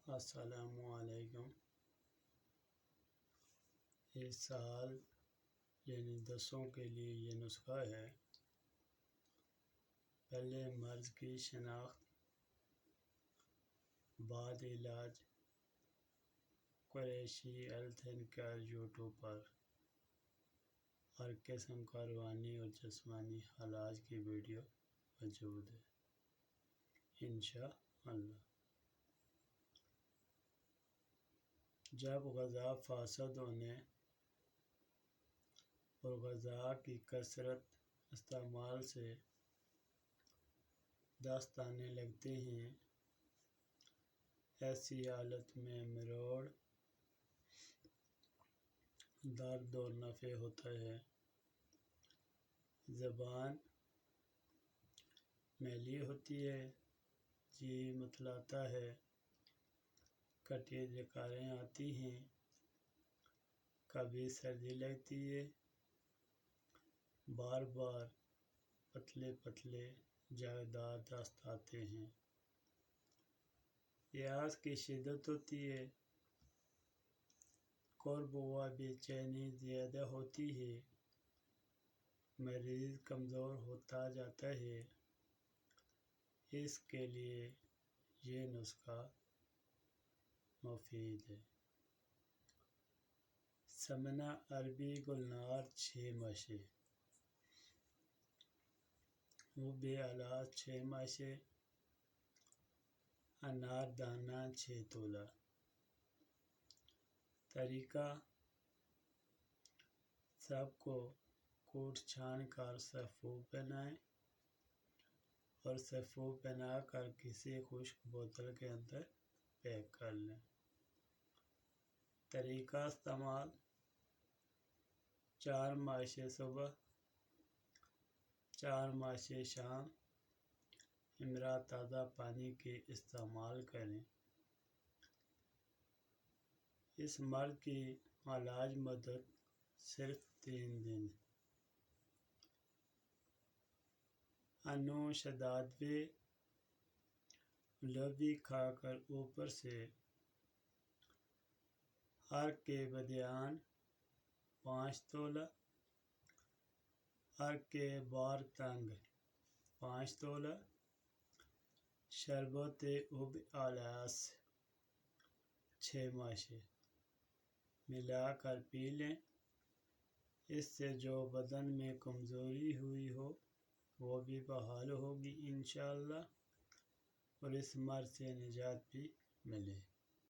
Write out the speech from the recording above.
السلام علیکم۔ اس سال یعنی 10 کے لیے یہ نسخہ ہے: پہلے مرض کی شناخت، بعد علاج۔ Qureshi health and care YouTube پر ہر قسم کا روحانی اور جسمانی علاج کی ویڈیو موجود ہے، انشاءاللہ۔ جب غذا فاسد ہونے اور غذا کی کثرت استعمال سے دست آنے لگتے ہیں، ایسی حالت میں مروڑ، درد اور نفع ہوتا ہے۔ زبان میلی ہوتی ہے، جی متلاتا ہے، کٹھے ڈکاریں آتی ہیں، کبھی سردی لگتی ہے، بار بار پتلے پتلے جاگدار دست آتے ہیں، پیاس کی شدت ہوتی ہے، قرب و بے چینی زیادہ ہوتی ہے، مریض کمزور ہوتا جاتا ہے۔ اس کے لیے یہ نسخہ مفید ہے۔ سمنہ عربی گلنار 6 ماشے، حب اعلیٰ 6 ماشے، انار دانہ 6 تولہ۔ طریقہ: سب کو کوٹ چھان کر سفو پہنائیں اور سفو پہنا کر کسی خشک بوتل کے اندر پیک کر لیں۔ طریقہ استعمال: 4 ماشے صبح، 4 ماشے شام، ہمراہ تازہ پانی کے استعمال کریں۔ اس مرض کی علاج مدت صرف 3 دن۔ انوشدادوے لوبی کھا کر اوپر سے ہر کے بدیان 5 تولہ، ہر کے بار تنگ 5 تولہ، شربت حب اعلیٰ 6 ماشے ملا کر پی لیں۔ اس سے جو بدن میں کمزوری ہوئی ہو وہ بھی بحال ہوگی انشاءاللہ، اور اس مرض سے نجات بھی ملے۔